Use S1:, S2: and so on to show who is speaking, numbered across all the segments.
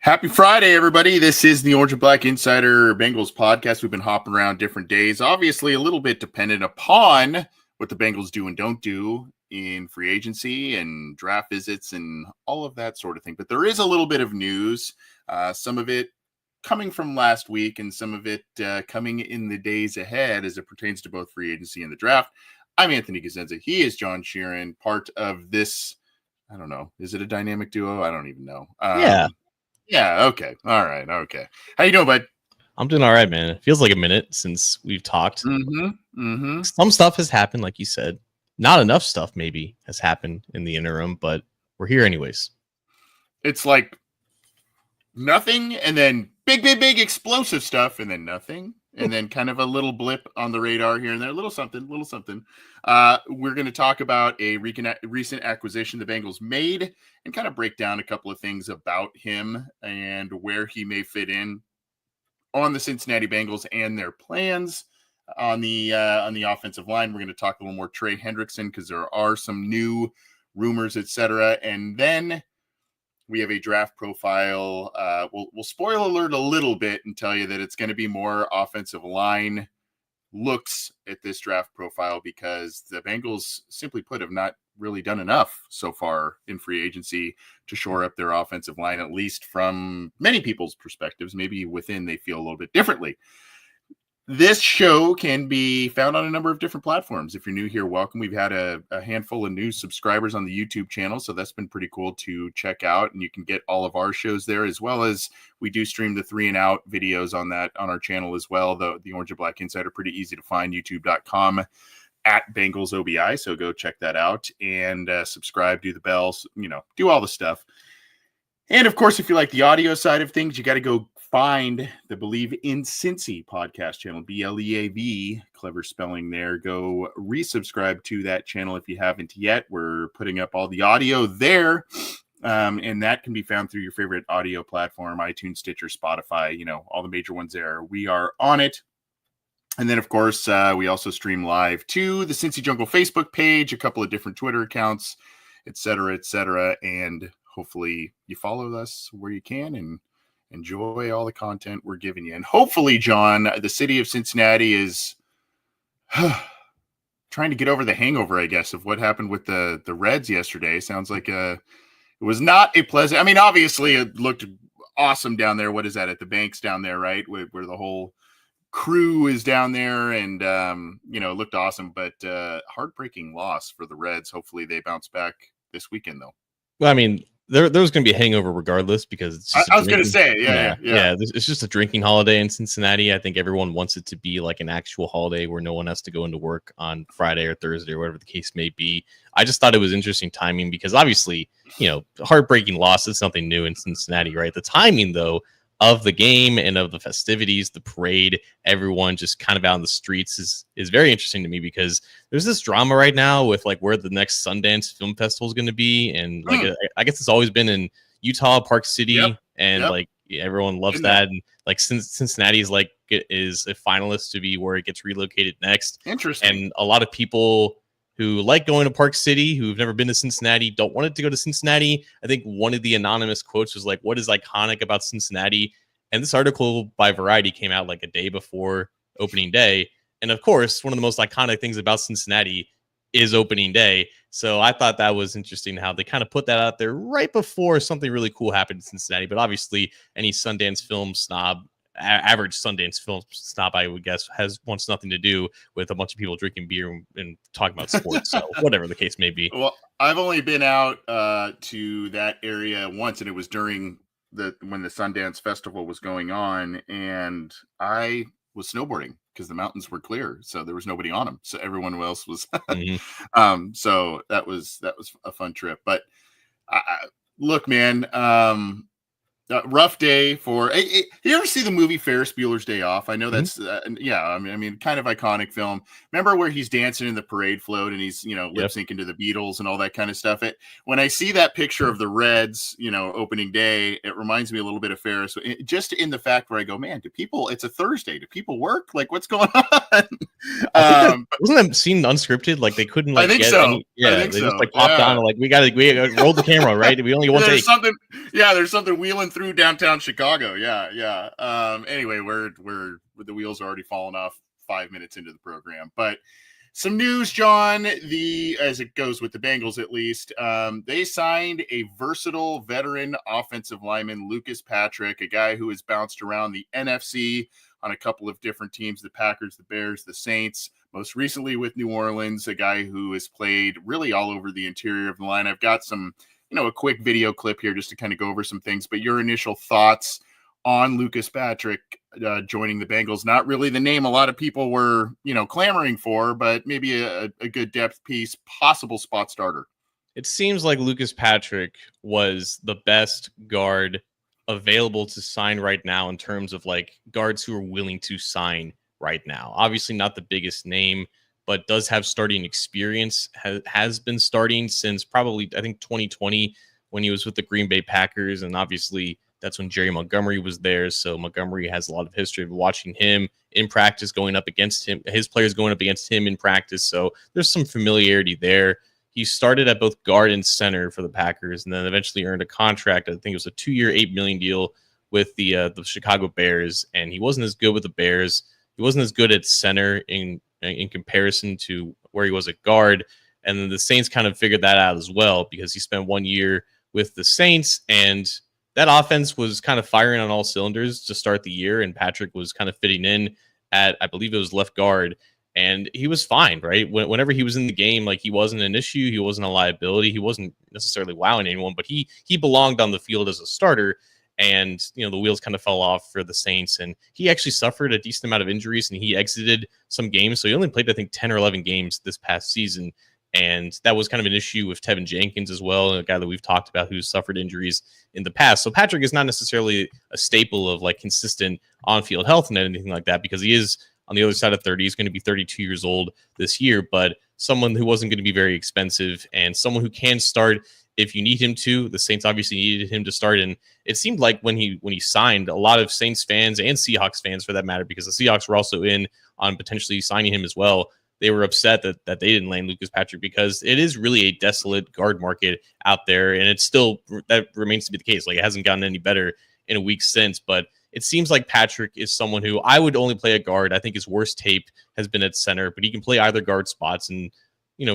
S1: Happy Friday, everybody. This is the Orange and Black Insider Bengals podcast. We've been hopping around different days, obviously a little bit dependent upon what the Bengals do and don't do in free agency and draft visits and all of that sort of thing. But there is a little bit of news, some of it coming from last week and some of it coming in the days ahead as it pertains to both free agency and the draft. I'm Anthony Cosenza. He is John Sheeran, part of this, I don't know, is it a dynamic duo? I don't even know. Yeah. Okay. All right. Okay. How you doing, bud?
S2: I'm doing all right, man. It feels like a minute since we've talked. Some stuff has happened, like you said. Not enough stuff maybe has happened in the interim, but we're here anyways.
S1: It's like nothing and then big explosive stuff and then nothing. And then kind of a little blip on the radar here and there. A little something. We're going to talk about a recent acquisition the Bengals made and kind of break down a couple of things about him and where he may fit in on the Cincinnati Bengals and their plans on the offensive line. We're going to talk a little more Trey Hendrickson because there are some new rumors, etc. And then we have a draft profile. We'll spoil alert a little bit and tell you that it's going to be more offensive line looks at this draft profile because the Bengals, simply put, have not really done enough so far in free agency to shore up their offensive line, at least from many people's perspectives. Maybe within they feel a little bit differently. This show can be found on a number of different platforms. If you're new here, welcome. We've had a handful of new subscribers on the YouTube channel, so that's been pretty cool to check out. And you can get all of our shows there, as well as we do stream the 3 and Out videos on our channel as well. The Orange and Black Insider, pretty easy to find, youtube.com at Bengals OBI. So go check that out and subscribe, do the bells, do all the stuff. And of course, if you like the audio side of things, you got to go find the Believe in Cincy podcast channel, BLEAV, clever spelling there. Go resubscribe to that channel if you haven't yet. We're putting up all the audio there, and that can be found through your favorite audio platform, iTunes, Stitcher, Spotify, all the major ones there. We are on it. And then, of course, we also stream live to the Cincy Jungle Facebook page, a couple of different Twitter accounts, et cetera, and hopefully you follow us where you can and enjoy all the content we're giving you. And hopefully, John, the city of Cincinnati is trying to get over the hangover, I guess, of what happened with the Reds yesterday. Sounds like it was not a pleasant. I mean, obviously, it looked awesome down there. What is that, at the Banks down there, right? Where the whole crew is down there, and it looked awesome. But heartbreaking loss for the Reds. Hopefully, they bounce back this weekend, though.
S2: Well, I mean, there was going to be a hangover regardless because it's just
S1: I was going to say, yeah.
S2: It's just a drinking holiday in Cincinnati. I think everyone wants it to be like an actual holiday where no one has to go into work on Friday or Thursday or whatever the case may be. I just thought it was interesting timing because obviously, heartbreaking loss is something new in Cincinnati, right? The timing, though, of the game and of the festivities, the parade, everyone just kind of out in the streets is very interesting to me because there's this drama right now with like where the next Sundance Film Festival is going to be. And like, I guess it's always been in Utah, Park City. Like everyone loves that. And like Cincinnati is a finalist to be where it gets relocated next.
S1: Interesting.
S2: And a lot of people who like going to Park City, who've never been to Cincinnati, don't want it to go to Cincinnati. I think one of the anonymous quotes was like, what is iconic about Cincinnati? And this article by Variety came out like a day before opening day. And of course, one of the most iconic things about Cincinnati is opening day. So I thought that was interesting how they kind of put that out there right before something really cool happened in Cincinnati. But obviously, any Sundance film snob average Sundance film snob, I would guess, wants nothing to do with a bunch of people drinking beer and talking about sports. So whatever the case may be.
S1: Well, I've only been out to that area once, and it was during when the Sundance Festival was going on, and I was snowboarding because the mountains were clear, so there was nobody on them. So everyone else was. So that was a fun trip. But look, man, rough day for. You ever see the movie Ferris Bueller's Day Off? I know that's yeah. I mean, kind of iconic film. Remember where he's dancing in the parade float and he's lip syncing to the Beatles and all that kind of stuff. When I see that picture of the Reds, opening day, it reminds me a little bit of Ferris. Just in the fact where I go, man, do people? It's a Thursday. Do people work? Like, what's going on?
S2: Wasn't that scene unscripted? Like they couldn't. Like,
S1: I think so.
S2: I think they just like popped on. Like we got to roll the camera, right? We only get one take.
S1: There's something wheeling through downtown Chicago. Yeah. Anyway, we're the wheels are already falling off 5 minutes into the program, but some news, John, as it goes with the Bengals, at least, they signed a versatile veteran offensive lineman, Lucas Patrick, a guy who has bounced around the NFC on a couple of different teams, the Packers, the Bears, the Saints, most recently with New Orleans, a guy who has played really all over the interior of the line. I've got some a quick video clip here just to kind of go over some things, but your initial thoughts on Lucas Patrick joining the Bengals. Not really the name a lot of people were, clamoring for, but maybe a good depth piece, possible spot starter.
S2: It seems like Lucas Patrick was the best guard available to sign right now in terms of like guards who are willing to sign right now. Obviously not the biggest name, but does have starting experience, has been starting since probably, I think, 2020 when he was with the Green Bay Packers. And obviously that's when Jerry Montgomery was there. So Montgomery has a lot of history of watching him in practice, going up against him, his players going up against him in practice. So there's some familiarity there. He started at both guard and center for the Packers and then eventually earned a contract. I think it was a 2-year, $8 million deal with the Chicago Bears. And he wasn't as good with the Bears. He wasn't as good at center in comparison to where he was at guard. And then the Saints kind of figured that out as well because he spent 1 year with the Saints and that offense was kind of firing on all cylinders to start the year. And Patrick was kind of fitting in at, I believe it was left guard, and he was fine, right? Whenever he was in the game, like he wasn't an issue. He wasn't a liability. He wasn't necessarily wowing anyone, but he belonged on the field as a starter. And, the wheels kind of fell off for the Saints. And he actually suffered a decent amount of injuries and he exited some games. So he only played, I think, 10 or 11 games this past season. And that was kind of an issue with Tevin Jenkins as well, a guy that we've talked about who's suffered injuries in the past. So Patrick is not necessarily a staple of like consistent on-field health and anything like that because he is on the other side of 30. He's going to be 32 years old this year, but someone who wasn't going to be very expensive and someone who can start if you need him to. The Saints obviously needed him to start, and it seemed like when he signed, a lot of Saints fans and Seahawks fans, for that matter, because the Seahawks were also in on potentially signing him as well. They were upset that they didn't land Lucas Patrick because it is really a desolate guard market out there, and it's still that remains to be the case. Like it hasn't gotten any better in a week since, but it seems like Patrick is someone who I would only play at guard. I think his worst tape has been at center, but he can play either guard spots and.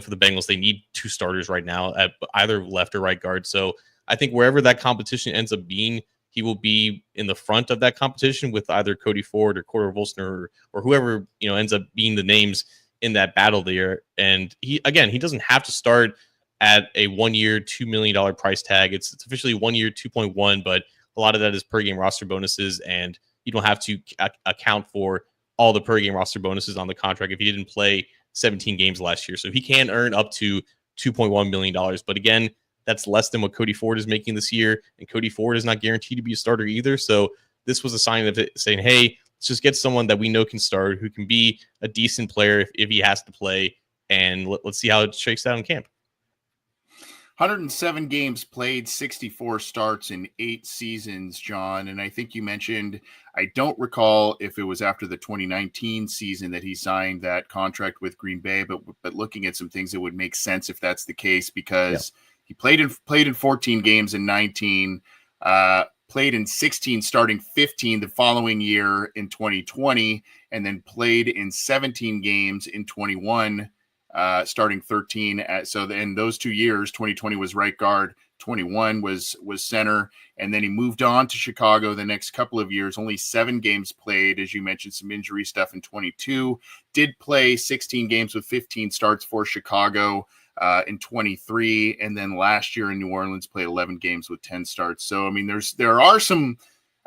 S2: For the Bengals, they need two starters right now at either left or right guard. So I think wherever that competition ends up being, he will be in the front of that competition with either Cody Ford or Cordell Volsner or whoever, ends up being the names in that battle there. And he doesn't have to start at a 1 year, $2 million price tag. It's officially 1 year, 2.1, but a lot of that is per game roster bonuses. And you don't have to account for all the per game roster bonuses on the contract if he didn't play 17 games last year. So he can earn up to $2.1 million. But again, that's less than what Cody Ford is making this year. And Cody Ford is not guaranteed to be a starter either. So this was a sign of it saying, hey, let's just get someone that we know can start, who can be a decent player if he has to play. And let's see how it shakes out in camp.
S1: 107 games played, 64 starts in 8 seasons, John. And I think you mentioned, I don't recall if it was after the 2019 season that he signed that contract with Green Bay, but looking at some things, it would make sense if that's the case because he played in 14 games in 19, played in 16, starting 15 the following year in 2020, and then played in 17 games in 21. Starting 13. So in those 2 years, 2020 was right guard, 21 was center, and then he moved on to Chicago the next couple of years. Only 7 games played, as you mentioned, some injury stuff in 22. Did play 16 games with 15 starts for Chicago in 23, and then last year in New Orleans played 11 games with 10 starts. So I mean, there are some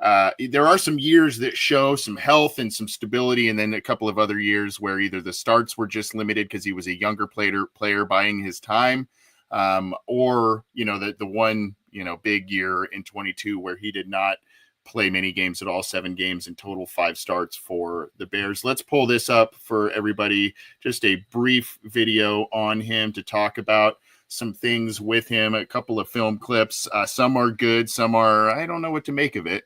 S1: years that show some health and some stability, and then a couple of other years where either the starts were just limited because he was a younger player buying his time, or the one big year in 22 where he did not play many games at all, 7 games in total, 5 starts for the Bears. Let's pull this up for everybody, just a brief video on him to talk about some things with him, a couple of film clips. Some are good, some are, I don't know what to make of it.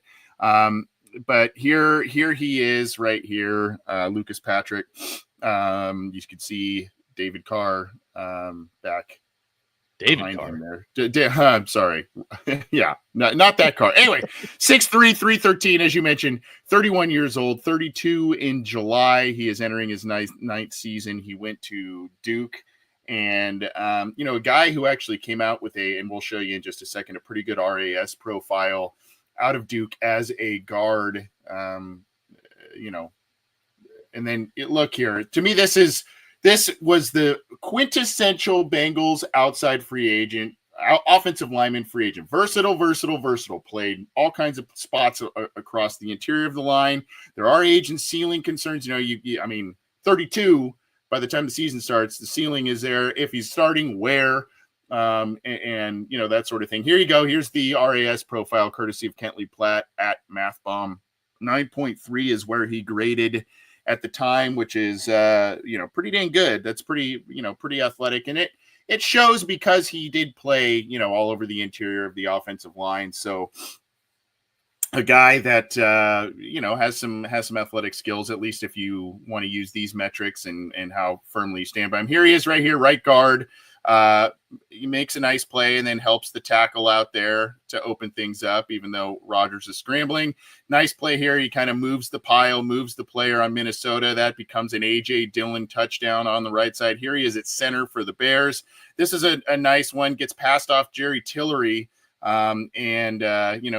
S1: But here he is right here, Lucas Patrick. You can see David Carr back
S2: David Carr
S1: there. I'm sorry. Yeah, not that Carr. Anyway, 6'3", 313, as you mentioned, 31 years old, 32 in July. He is entering his ninth season. He went to Duke. And, a guy who actually came out with and we'll show you in just a second, a pretty good RAS profile out of Duke as a guard, and then look here. To me, this was the quintessential Bengals outside free agent, offensive lineman free agent. Versatile. Played all kinds of spots across the interior of the line. There are age and ceiling concerns. 32, by the time the season starts, the ceiling is there. If he's starting, where? And that sort of thing. Here you go. Here's the RAS profile, courtesy of Kentley Platt at MathBomb. 9.3 is where he graded at the time, which is pretty dang good. That's pretty athletic, and it shows because he did play all over the interior of the offensive line. So a guy that has some athletic skills, at least if you want to use these metrics and how firmly you stand by him. Here he is right here, right guard. He makes a nice play and then helps the tackle out there to open things up, even though Rodgers is scrambling. Nice play here. He kind of moves the pile, moves the player on Minnesota. That becomes an A.J. Dillon touchdown on the right side. Here he is at center for the Bears. This is a nice one. Gets passed off Jerry Tillery, and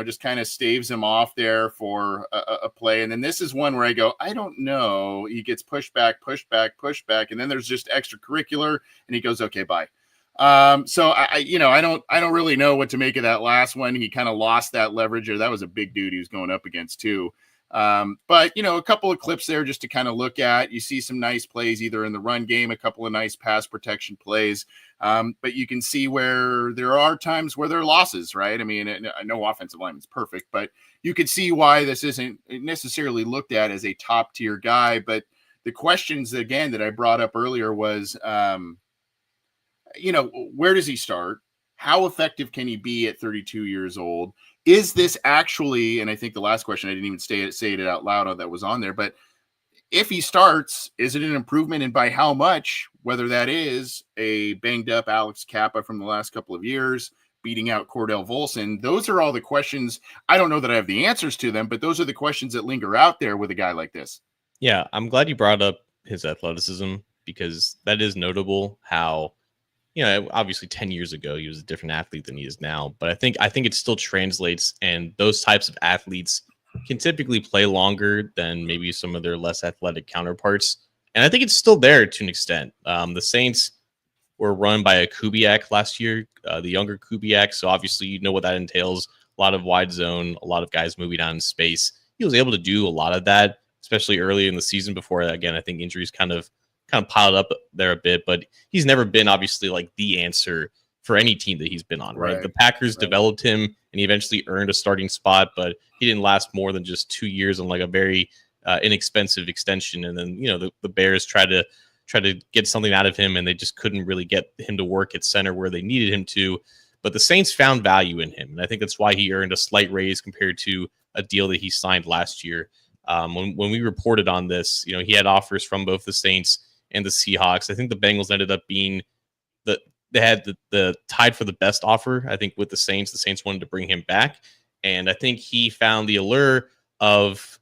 S1: just kind of staves him off there for a play. And then this is one where I go, I don't know. He gets pushed back. And then there's just extracurricular, and he goes, okay, bye. So I don't really know what to make of that last one. He kind of lost that leverage, or that was a big dude he was going up against too. But a couple of clips there just to kind of look at. You see some nice plays either in the run game, a couple of nice pass protection plays. But you can see where there are times where there are losses, right? I mean, no offensive lineman's perfect, but you could see why this isn't necessarily looked at as a top tier guy. But the questions again that I brought up earlier was, where does he start? How effective can he be at 32 years old? Is this actually, and I think the last question, I didn't even say it out loud that was on there, but if he starts, is it an improvement, and by how much? Whether that is a banged up Alex Kappa from the last couple of years, beating out Cordell Volson. Those are all the questions. I don't know that I have the answers to them, but those are the questions that linger out there with a guy like this.
S2: Yeah, I'm glad you brought up his athleticism, because that is notable how, obviously 10 years ago, he was a different athlete than he is now. But I think it still translates, and those types of athletes can typically play longer than maybe some of their less athletic counterparts. And I think it's still there to an extent. The Saints were run by a Kubiak last year, the younger Kubiak. So obviously, you know what that entails. A lot of wide zone, a lot of guys moving down in space. He was able to do a lot of that, especially early in the season before, again, I think injuries kind of piled up there a bit, but he's never been obviously like the answer for any team that he's been on, right? The Packers developed him, and he eventually earned a starting spot, but he didn't last more than just 2 years on like a very inexpensive extension. And then, the Bears tried to get something out of him, and they just couldn't really get him to work at center where they needed him to. But the Saints found value in him, and I think that's why he earned a slight raise compared to a deal that he signed last year. When we reported on this, he had offers from both the Saints and the Seahawks. I think the Bengals ended up being they had the tied for the best offer, I think, with the Saints. The Saints wanted to bring him back, and I think he found the allure of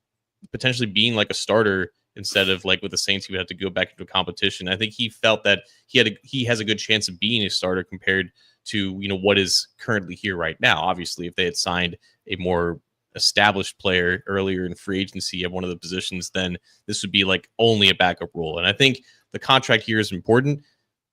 S2: potentially being like a starter instead of like with the Saints, he would have to go back into a competition. I think he felt that he has a good chance of being a starter compared to, what is currently here right now. Obviously, if they had signed a more established player earlier in free agency at one of the positions, then this would be like only a backup role. And I think the contract here is important.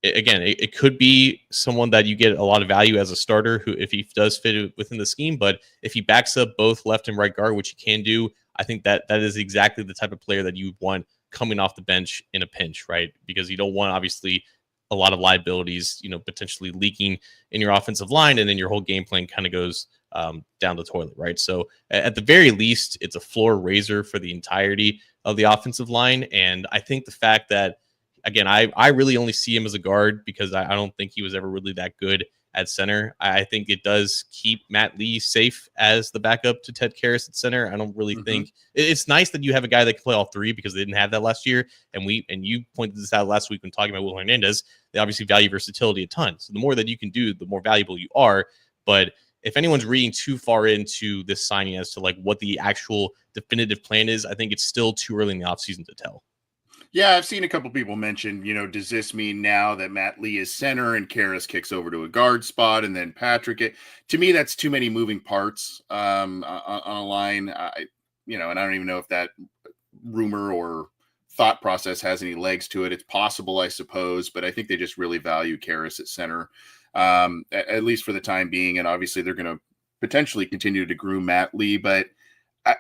S2: It could be someone that you get a lot of value as a starter who, if he does fit within the scheme, but if he backs up both left and right guard, which he can do, I think that is exactly the type of player that you want coming off the bench in a pinch, right? Because you don't want, obviously, a lot of liabilities, potentially leaking in your offensive line, and then your whole game plan kind of goes down the toilet, right? So at the very least, it's a floor raiser for the entirety of the offensive line. And I think the fact that, again, I really only see him as a guard because I don't think he was ever really that good at center. I think it does keep Matt Lee safe as the backup to Ted Karras at center. I don't really think it's nice that you have a guy that can play all three because they didn't have that last year. And you pointed this out last week when talking about Will Hernandez. They obviously value versatility a ton. So the more that you can do, the more valuable you are. But if anyone's reading too far into this signing as to like what the actual definitive plan is, I think it's still too early in the offseason to tell.
S1: Yeah, I've seen a couple people mention, does this mean now that Matt Lee is center and Karras kicks over to a guard spot and then Patrick? To me, that's too many moving parts on a line. And I don't even know if that rumor or thought process has any legs to it. It's possible, I suppose, but I think they just really value Karras at center, at least for the time being. And obviously, they're going to potentially continue to groom Matt Lee, but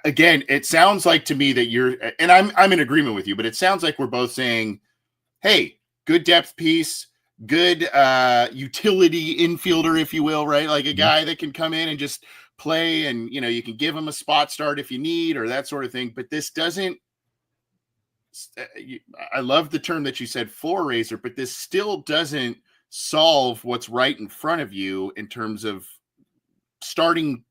S1: again, it sounds like to me that and I'm in agreement with you, but it sounds like we're both saying, hey, good depth piece, good utility infielder, if you will, right? Like a guy that can come in and just play and, you can give him a spot start if you need or that sort of thing. But this doesn't, I love the term that you said, floor raiser, but this still doesn't solve what's right in front of you in terms of starting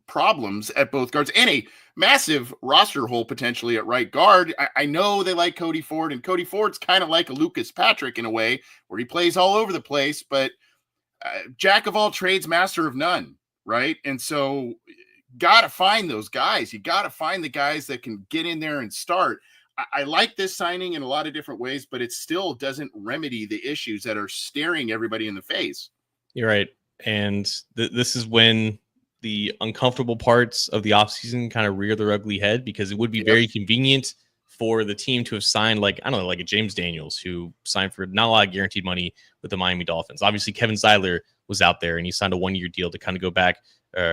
S1: problems at both guards and a massive roster hole potentially at right guard. I know they like Cody Ford, and Cody Ford's kind of like a Lucas Patrick in a way where he plays all over the place, but jack of all trades, master of none, right? And so got to find those guys. You got to find the guys that can get in there and start. I like this signing in a lot of different ways, but it still doesn't remedy the issues that are staring everybody in the face.
S2: You're right. And this is when the uncomfortable parts of the offseason kind of rear their ugly head, because it would be very convenient for the team to have signed, like, I don't know, like a James Daniels who signed for not a lot of guaranteed money with the Miami Dolphins. Obviously, Kevin Zeiler was out there and he signed a 1-year deal to kind of go back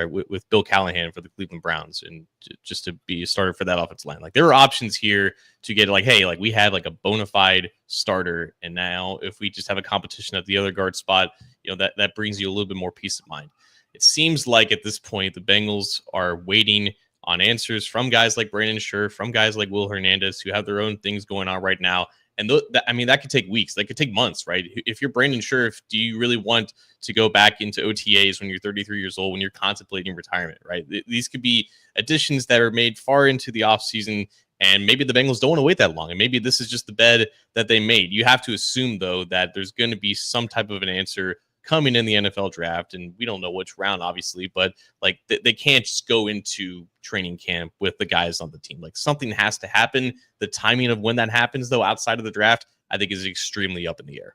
S2: with Bill Callahan for the Cleveland Browns and just to be a starter for that offensive line. Like, there are options here to get like, hey, like we have like a bona fide starter. And now if we just have a competition at the other guard spot, that brings you a little bit more peace of mind. It seems like at this point, the Bengals are waiting on answers from guys like Brandon Scherff, from guys like Will Hernandez, who have their own things going on right now. And that could take weeks. That could take months, right? If you're Brandon Scherff, do you really want to go back into OTAs when you're 33 years old, when you're contemplating retirement, right? These could be additions that are made far into the offseason, and maybe the Bengals don't want to wait that long. And maybe this is just the bed that they made. You have to assume, though, that there's going to be some type of an answer coming in the NFL draft, and we don't know which round, obviously, but like they can't just go into training camp with the guys on the team. Like, something has to happen. The timing of when that happens, though, outside of the draft, I think is extremely up in the air.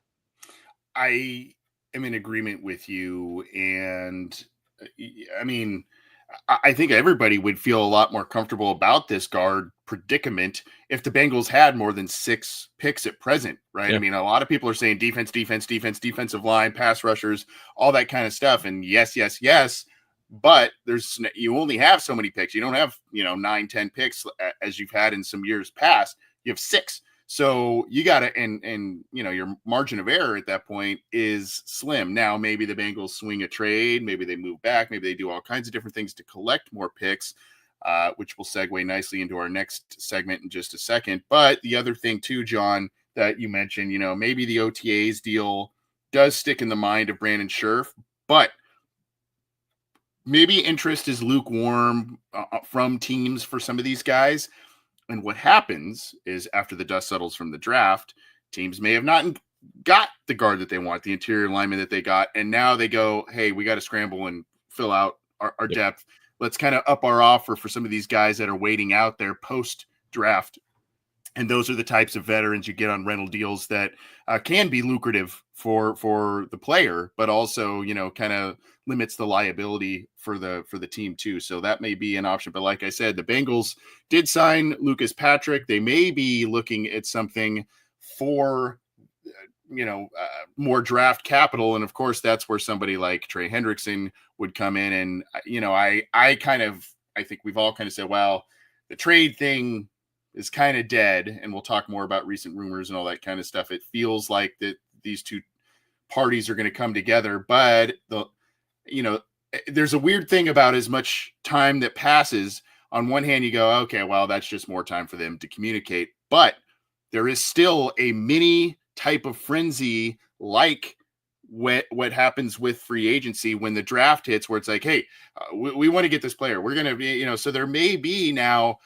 S1: I am in agreement with you, and I mean, I think everybody would feel a lot more comfortable about this guard predicament if the Bengals had more than 6 picks at present, right? Yeah. I mean, a lot of people are saying defensive line, pass rushers, all that kind of stuff. And yes, but you only have so many picks. You don't have, 9-10 picks as you've had in some years past. You have 6. So you got to, and your margin of error at that point is slim. Now, maybe the Bengals swing a trade, maybe they move back, maybe they do all kinds of different things to collect more picks, which will segue nicely into our next segment in just a second. But the other thing too, John, that you mentioned, maybe the OTAs deal does stick in the mind of Brandon Scherff, but maybe interest is lukewarm from teams for some of these guys. And what happens is after the dust settles from the draft, teams may have not got the guard that they want, the interior lineman that they got. And now they go, hey, we got to scramble and fill out our depth. Let's kind of up our offer for some of these guys that are waiting out there post-draft. And those are the types of veterans you get on rental deals that can be lucrative for the player, but also, kind of limits the liability for the team too. So that may be an option. But like I said, the Bengals did sign Lucas Patrick. They may be looking at something for more draft capital, and of course that's where somebody like Trey Hendrickson would come in. And I think we've all kind of said, well, the trade thing is kind of dead, and we'll talk more about recent rumors and all that kind of stuff. It feels like that these two parties are going to come together, but there's a weird thing about as much time that passes. On one hand, you go, okay, well, that's just more time for them to communicate, but there is still a mini type of frenzy like what happens with free agency when the draft hits, where it's like, hey, we want to get this player. We're going to be, so there may be now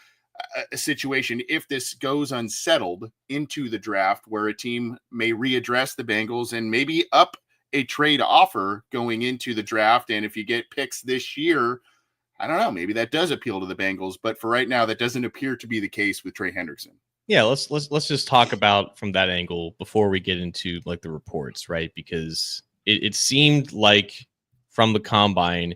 S1: a situation, if this goes unsettled into the draft, where a team may readdress the Bengals and maybe up a trade offer going into the draft. And if you get picks this year, I don't know, maybe that does appeal to the Bengals, but for right now, that doesn't appear to be the case with Trey Hendrickson.
S2: Yeah, let's just talk about from that angle before we get into like the reports, right? Because it seemed like from the combine,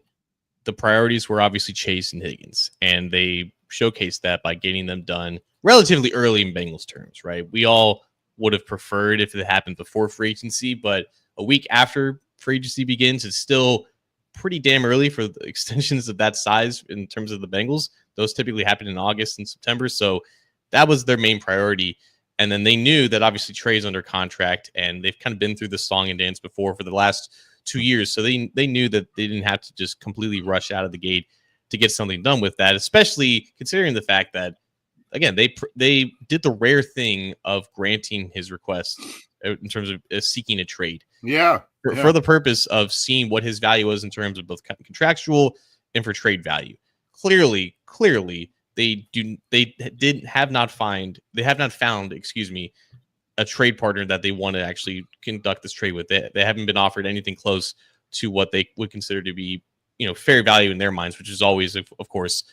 S2: the priorities were obviously Chase and Higgins, and they showcased that by getting them done relatively early in Bengals terms, right? We all would have preferred if it happened before free agency, but a week after free agency begins, it's still pretty damn early for the extensions of that size in terms of the Bengals. Those typically happen in August and September, so that was their main priority. And then they knew that obviously Trey's under contract, and they've kind of been through this song and dance before for the last 2 years. So they knew that they didn't have to just completely rush out of the gate to get something done with that, especially considering the fact that, again, they did the rare thing of granting his request in terms of seeking a trade.
S1: Yeah.
S2: For the purpose of seeing what his value was in terms of both contractual and for trade value. Clearly, they have not found, a trade partner that they want to actually conduct this trade with. They haven't been offered anything close to what they would consider to be, fair value in their minds, which is always, of course,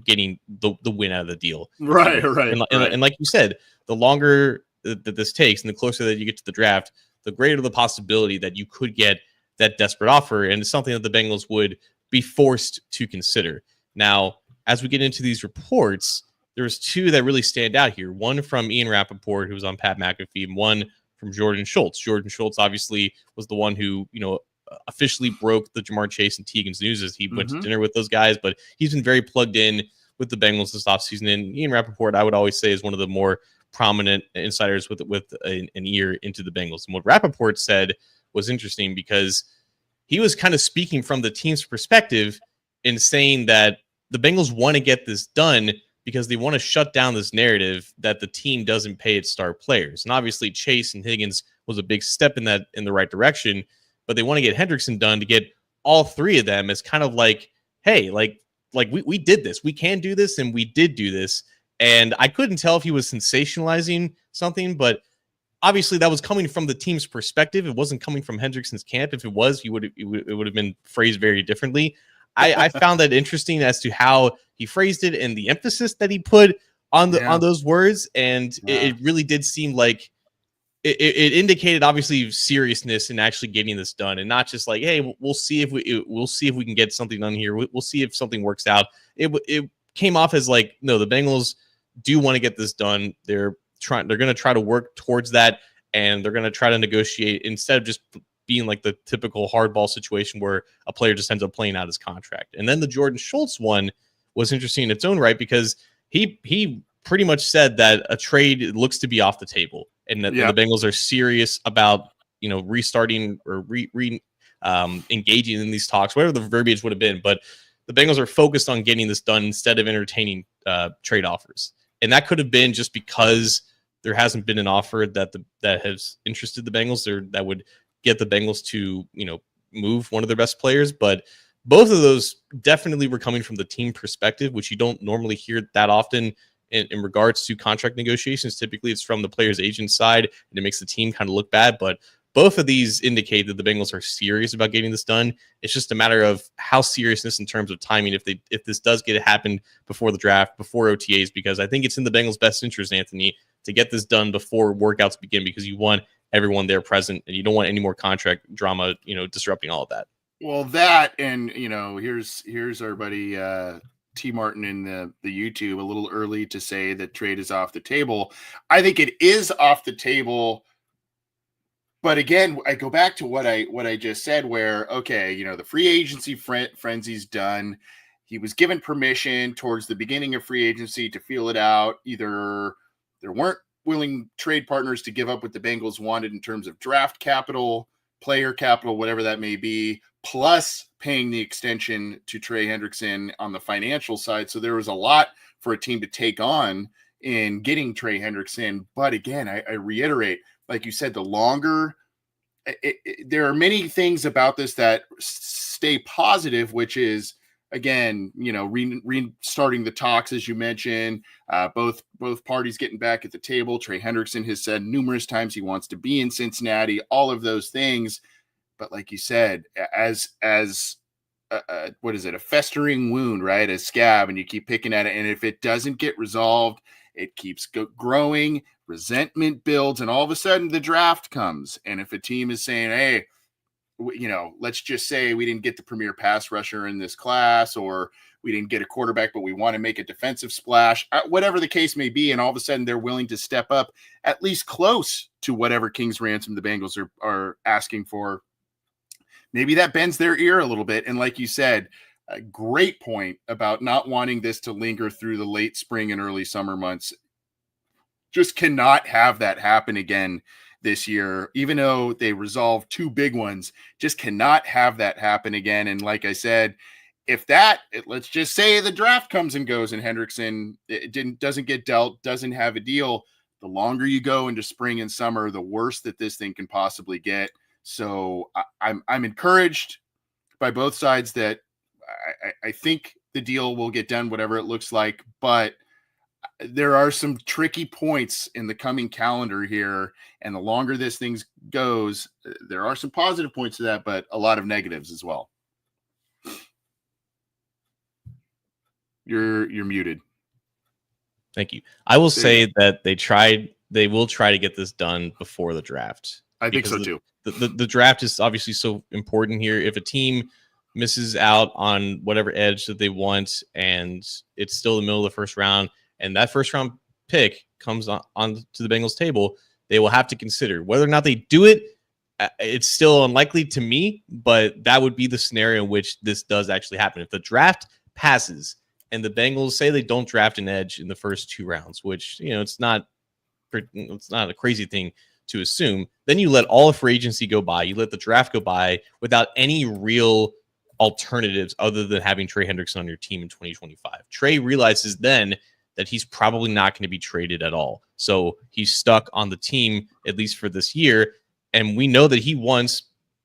S2: getting the win out of the deal.
S1: Right.
S2: And like you said, the longer that this takes and the closer that you get to the draft, the greater the possibility that you could get that desperate offer. And it's something that the Bengals would be forced to consider. Now, as we get into these reports, there's two that really stand out here. One from Ian Rappaport, who was on Pat McAfee, and one from Jordan Schultz. Jordan Schultz obviously was the one who, officially broke the Jamar Chase and Teagan's news as he went to dinner with those guys, but he's been very plugged in with the Bengals this offseason. And Ian Rappaport, I would always say, is one of the more prominent insiders with an ear into the Bengals. And what Rappaport said was interesting because he was kind of speaking from the team's perspective in saying that the Bengals want to get this done because they want to shut down this narrative that the team doesn't pay its star players. And obviously Chase and Higgins was a big step in the right direction, but they want to get Hendrickson done to get all three of them as kind of like, hey, like we did this. We can do this, and we did do this. And I couldn't tell if he was sensationalizing something, but obviously that was coming from the team's perspective. It wasn't coming from Hendrickson's camp. If it was, it would have been phrased very differently. I found that interesting as to how he phrased it and the emphasis that he put on those words. And it really did seem like it indicated obviously seriousness in actually getting this done, and not just like, hey, we'll see if we can get something done here. We'll see if something works out. It came off as like, no, the Bengals do want to get this done. They're going to try to work towards that, and they're going to try to negotiate instead of just being like the typical hardball situation where a player just ends up playing out his contract. And then the Jordan Schultz one was interesting in its own right because he pretty much said that a trade looks to be off the table, and that the Bengals are serious about, restarting or engaging in these talks, whatever the verbiage would have been. But the Bengals are focused on getting this done instead of entertaining trade offers. And that could have been just because there hasn't been an offer that has interested the Bengals, or that would get the Bengals to, move one of their best players. But both of those definitely were coming from the team perspective, which you don't normally hear that often in regards to contract negotiations. Typically it's from the player's agent side, and it makes the team kind of look bad. But both of these indicate that the Bengals are serious about getting this done. It's just a matter of how seriousness in terms of timing, if this does get happen before the draft, before OTAs, because I think it's in the Bengals' best interest, Anthony, to get this done before workouts begin, because you want everyone there present and you don't want any more contract drama, disrupting all of that.
S1: Well, that, and here's our buddy T Martin in the YouTube, a little early to say that trade is off the table. I think it is off the table. But again, I go back to what I just said, where, okay, the free agency frenzy's done. He was given permission towards the beginning of free agency to feel it out. Either there weren't willing trade partners to give up what the Bengals wanted in terms of draft capital, player capital, whatever that may be, plus paying the extension to Trey Hendrickson on the financial side. So there was a lot for a team to take on in getting Trey Hendrickson. But again, I reiterate, like you said, the longer there are many things about this that stay positive, which is, again, restarting the talks, as you mentioned, both parties getting back at the table. Trey Hendrickson has said numerous times he wants to be in Cincinnati, all of those things. But like you said, as what is it, a festering wound, right? A scab, and you keep picking at it. And if it doesn't get resolved, it keeps growing, resentment builds, and all of a sudden the draft comes. And if a team is saying, hey, let's just say we didn't get the premier pass rusher in this class, or we didn't get a quarterback, but we want to make a defensive splash, whatever the case may be, and all of a sudden they're willing to step up at least close to whatever King's ransom the Bengals are asking for, maybe that bends their ear a little bit. And like you said, a great point about not wanting this to linger through the late spring and early summer months. Just cannot have that happen again this year, even though they resolved two big ones. Just cannot have that happen again. And like I said, let's just say the draft comes and goes and Hendrickson doesn't get dealt, doesn't have a deal, the longer you go into spring and summer, the worse that this thing can possibly get. So I'm encouraged by both sides that I think the deal will get done, whatever it looks like, but there are some tricky points in the coming calendar here. And the longer this thing goes, there are some positive points to that, but a lot of negatives as well. You're muted.
S2: Thank you. I will say that they will try to get this done before the draft.
S1: I think so too.
S2: The draft is obviously so important here. If a team misses out on whatever edge that they want, and it's still the middle of the first round, and that first round pick comes on to the Bengals table, they will have to consider whether or not they do it. It's still unlikely to me, but that would be the scenario in which this does actually happen. If the draft passes and the Bengals say they don't draft an edge in the first two rounds, which, it's not a crazy thing to assume, then you let all of free agency go by. You let the draft go by without any real alternatives other than having Trey Hendrickson on your team in 2025. Trey realizes then that he's probably not going to be traded at all. So he's stuck on the team, at least for this year. And we know that he wants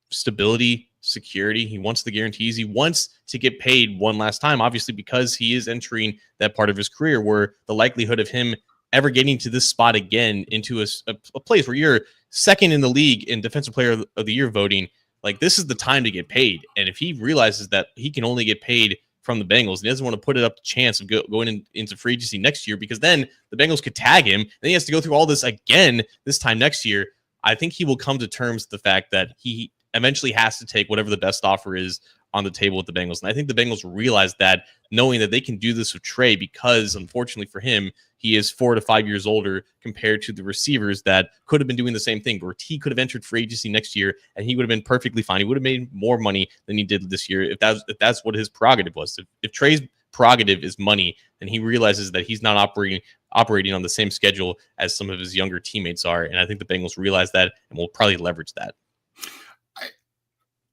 S2: stability, security. He wants the guarantees. He wants to get paid one last time, obviously, because he is entering that part of his career where the likelihood of him ever getting to this spot again into a place where you're second in the league in Defensive Player of the Year voting, like, this is the time to get paid. And if he realizes that he can only get paid from the Bengals, and he doesn't want to put it up to chance of going into free agency next year, because then the Bengals could tag him, and he has to go through all this again this time next year, I think he will come to terms with the fact that he eventually has to take whatever the best offer is on the table with the Bengals. And I think the Bengals realize that, knowing that they can do this with Trey, because unfortunately for him, he is 4 to 5 years older compared to the receivers that could have been doing the same thing. Where he could have entered free agency next year and he would have been perfectly fine. He would have made more money than he did this year if that's what his prerogative was. If Trey's prerogative is money, then he realizes that he's not operating on the same schedule as some of his younger teammates are. And I think the Bengals realize that and will probably leverage that.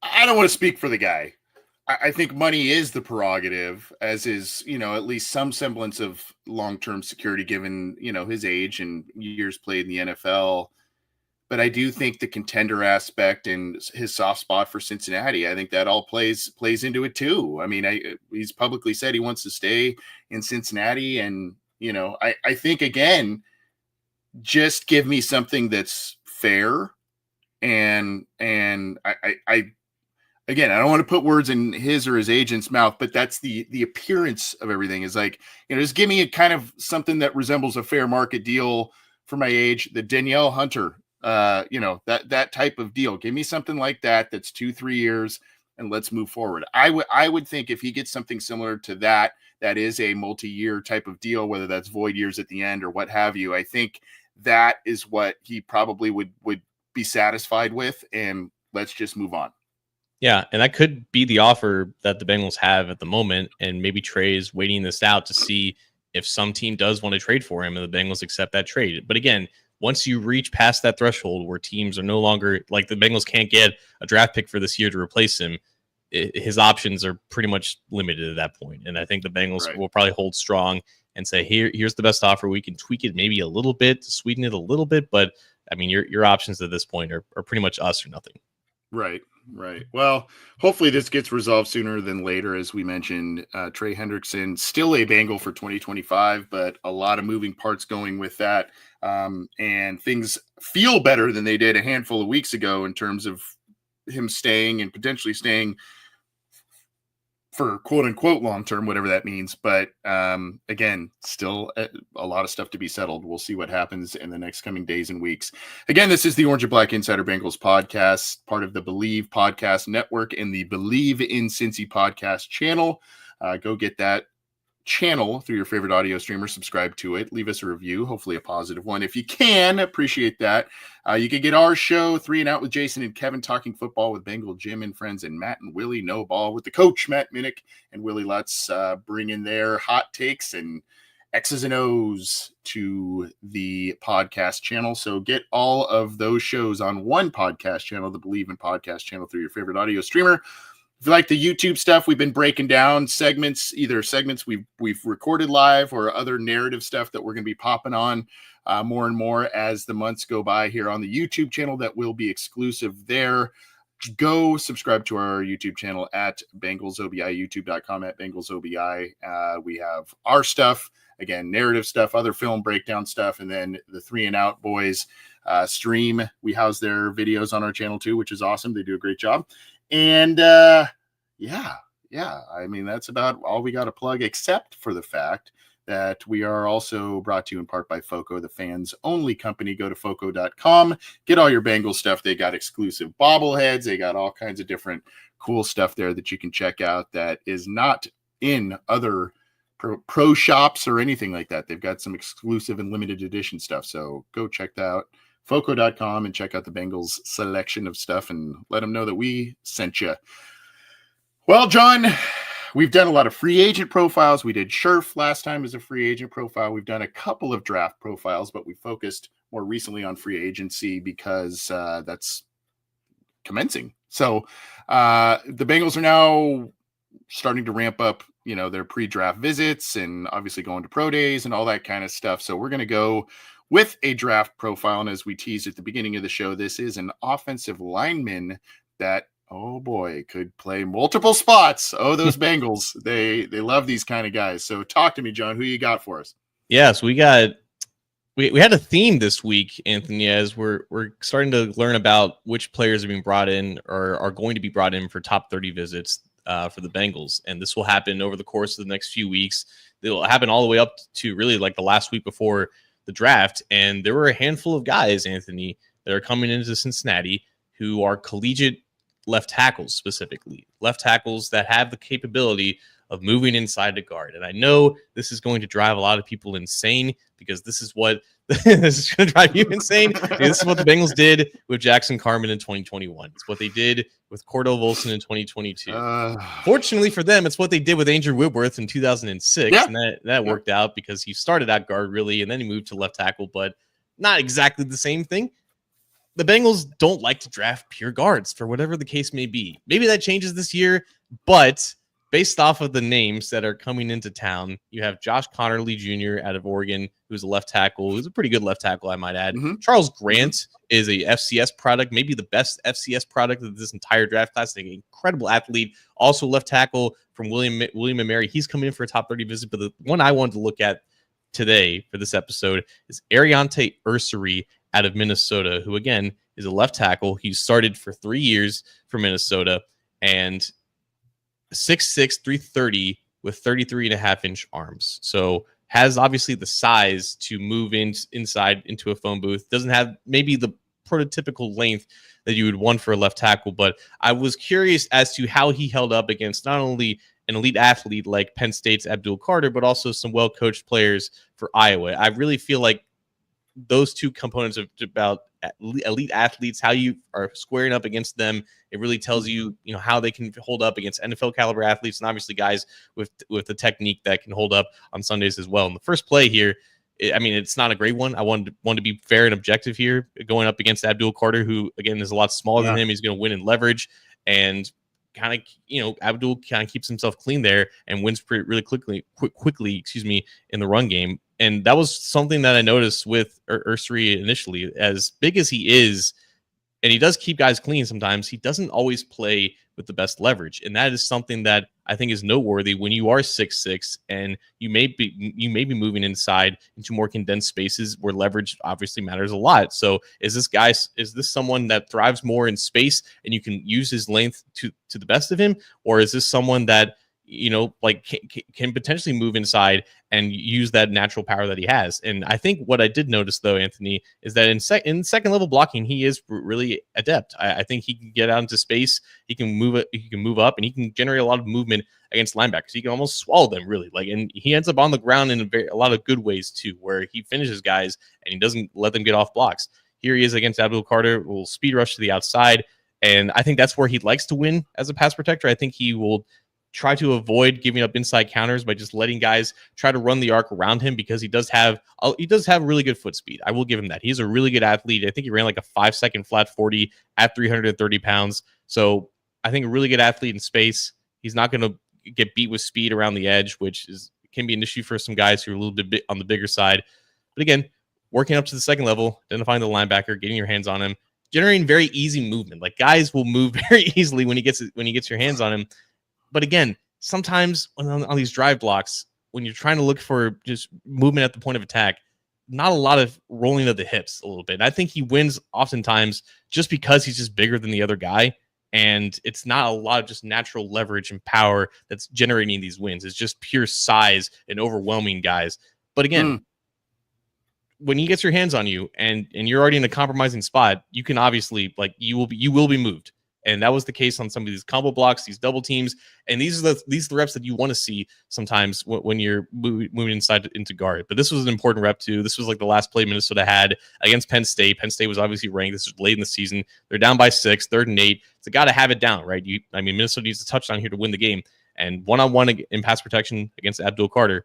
S1: I don't want to speak for the guy. I think money is the prerogative, as is, at least some semblance of long-term security given, his age and years played in the NFL. But I do think the contender aspect and his soft spot for Cincinnati, I think that all plays into it too. I mean, he's publicly said he wants to stay in Cincinnati. And, I think, again, just give me something that's fair and I again, I don't want to put words in his or his agent's mouth, but that's the appearance of everything is like, just give me a kind of something that resembles a fair market deal for my age, the Danielle Hunter, that type of deal. Give me something like that. That's 2-3 years and let's move forward. I would think if he gets something similar to that is a multi-year type of deal, whether that's void years at the end or what have you, I think that is what he probably would be satisfied with. And let's just move on.
S2: Yeah, and that could be the offer that the Bengals have at the moment, and maybe Trey is waiting this out to see if some team does want to trade for him and the Bengals accept that trade. But again, once you reach past that threshold where teams are no longer, like the Bengals can't get a draft pick for this year to replace him, his options are pretty much limited at that point. And I think the Bengals will probably hold strong and say, here's the best offer. We can tweak it maybe a little bit, to sweeten it a little bit, but I mean, your options at this point are pretty much us or nothing.
S1: Right. Well, hopefully this gets resolved sooner than later. As we mentioned, Trey Hendrickson, still a Bengal for 2025, but a lot of moving parts going with that. And things feel better than they did a handful of weeks ago in terms of him staying and potentially staying for quote unquote long-term, whatever that means. But again, still a lot of stuff to be settled. We'll see what happens in the next coming days and weeks. Again, this is the Orange and Black Insider Bengals podcast, part of the Believe Podcast Network and the Believe in Cincy podcast channel. Go get that channel through your favorite audio streamer, subscribe to it, leave us a review, hopefully a positive one if you can. Appreciate that. You can get our show 3 and Out with Jason and Kevin, talking football with Bengal Jim and friends, and Matt and Willie No Ball with the coach Matt Minnick and Willie Lutz, bring in their hot takes and X's and O's to the podcast channel. So get all of those shows on one podcast channel, the Believe in Podcast channel, through your favorite audio streamer. If you like the YouTube stuff, we've been breaking down segments we've recorded live or other narrative stuff that we're going to be popping on more and more as the months go by here on the YouTube channel that will be exclusive there. Go subscribe to our YouTube channel at BengalsOBI, youtube.com at BengalsOBI. We have our stuff, again, narrative stuff, other film breakdown stuff, and then the 3 and Out boys stream. We house their videos on our channel too, which is awesome. They do a great job. And yeah, I mean, that's about all we got to plug, except for the fact that we are also brought to you in part by FOCO, the fans only company. Go to FOCO.com, get all your Bengals stuff. They got exclusive bobbleheads. They got all kinds of different cool stuff there that you can check out that is not in other pro shops or anything like that. They've got some exclusive and limited edition stuff. So go check that out. FOCO.com and check out the Bengals selection of stuff and let them know that we sent you. Well, John, we've done a lot of free agent profiles. We did Scherf last time as a free agent profile. We've done a couple of draft profiles, but we focused more recently on free agency because that's commencing. So the Bengals are now starting to ramp up, their pre-draft visits and obviously going to pro days and all that kind of stuff. So we're going to go with a draft profile. And as we teased at the beginning of the show, this is an offensive lineman that, oh boy, could play multiple spots. Oh, those Bengals, they love these kind of guys. So talk to me, John, who you got for us?
S2: Yes, we had a theme this week, Anthony, as we're starting to learn about which players are being brought in or are going to be brought in for top 30 visits for the Bengals. And this will happen over the course of the next few weeks. It will happen all the way up to really like the last week before the draft. And there were a handful of guys, Anthony, that are coming into Cincinnati who are collegiate left tackles, specifically left tackles that have the capability of moving inside the guard. And I know this is going to drive a lot of people insane because this is what this is going to drive you insane. This is what the Bengals did with Jackson Carman in 2021. It's what they did with Cordell Volson in 2022. Fortunately for them, it's what they did with Andrew Whitworth in 2006. Yeah. And that worked out because he started at guard really, and then he moved to left tackle, but not exactly the same thing. The Bengals don't like to draft pure guards for whatever the case may be. Maybe that changes this year, but based off of the names that are coming into town, you have Josh Connerly Jr. out of Oregon, who's a left tackle, who's a pretty good left tackle, I might add. Mm-hmm. Charles Grant is a FCS product, maybe the best FCS product of this entire draft class. An incredible athlete, also left tackle from William & Mary. He's coming in for a top 30 visit, but the one I wanted to look at today for this episode is Aireontae Ersery out of Minnesota, who again is a left tackle. He started for 3 years for Minnesota, and 6'6", 330 with 33.5-inch arms. So has obviously the size to move inside into a phone booth. Doesn't have maybe the prototypical length that you would want for a left tackle, but I was curious as to how he held up against not only an elite athlete like Penn State's Abdul Carter, but also some well-coached players for Iowa. I really feel like those two components of about elite athletes, how you are squaring up against them, it really tells you, how they can hold up against NFL caliber athletes, and obviously guys with the technique that can hold up on Sundays as well. In the first play here, it's not a great one. I wanted to be fair and objective here, going up against Abdul Carter, who again is a lot smaller than him. He's going to win in leverage, and kind of, Abdul kind of keeps himself clean there and wins really quickly, in the run game. And that was something that I noticed with Ersery initially. As big as he is, and he does keep guys clean sometimes, he doesn't always play with the best leverage. And that is something that I think is noteworthy when you are 6'6", and you may be moving inside into more condensed spaces where leverage obviously matters a lot. So is this someone that thrives more in space and you can use his length to the best of him? Or is this someone that, can potentially move inside and use that natural power that he has? And I think what I did notice, though, Anthony, is that in second level blocking, he is really adept. I think he can get out into space. He can move up, and he can generate a lot of movement against linebackers. He can almost swallow them, really. And he ends up on the ground in a lot of good ways too, where he finishes guys and he doesn't let them get off blocks. Here he is against Abdul Carter, will speed rush to the outside, and I think that's where he likes to win as a pass protector. I think he will try to avoid giving up inside counters by just letting guys try to run the arc around him, because he does have really good foot speed. I will give him that. He's a really good athlete. I think he ran like a 5-second flat 40 at 330 pounds. So I think a really good athlete in space. He's not going to get beat with speed around the edge, which can be an issue for some guys who are a little bit on the bigger side. But again, working up to the second level, identifying the linebacker, getting your hands on him, generating very easy movement. Like, guys will move very easily when he gets your hands on him. But again, sometimes on these drive blocks, when you're trying to look for just movement at the point of attack, not a lot of rolling of the hips a little bit. And I think he wins oftentimes just because he's just bigger than the other guy. And it's not a lot of just natural leverage and power that's generating these wins. It's just pure size and overwhelming guys. But again, when he gets your hands on you and you're already in a compromising spot, you can obviously, you will be moved. And that was the case on some of these combo blocks, these double teams. And these are the reps that you want to see sometimes when you're moving inside into guard. But this was an important rep too. This was like the last play Minnesota had against Penn State. Penn State was obviously ranked. This was late in the season. They're down by 6, 3rd and 8. It's got to have it down, right? Minnesota needs a touchdown here to win the game. And one-on-one in pass protection against Abdul Carter,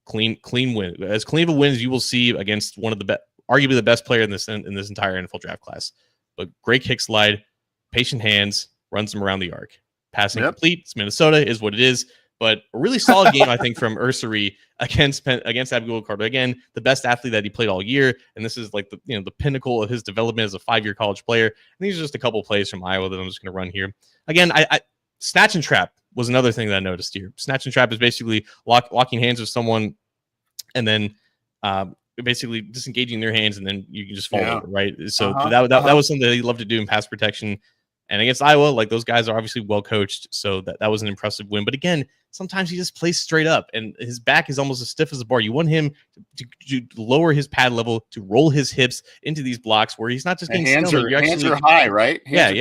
S2: clean win. As clean of a win as you will see against one of the arguably the best player in this entire NFL draft class. But great kick slide, patient hands, runs them around the arc. Passing complete. It's Minnesota, is what it is. But a really solid game, I think, from Ersery against Abdul Carter. Again, the best athlete that he played all year, and this is like the pinnacle of his development as a 5-year college player. And these are just a couple plays from Iowa that I'm just going to run here. Again, I snatch and trap was another thing that I noticed here. Snatch and trap is basically locking hands with someone, and then basically disengaging their hands, and then you can just fall over, right? So that was something that he loved to do in pass protection. And against Iowa, those guys are obviously well coached, so that was an impressive win. But again, sometimes he just plays straight up, and his back is almost as stiff as a bar. You want him to lower his pad level, to roll his hips into these blocks where he's not just getting
S1: hands are high, right?
S2: Hands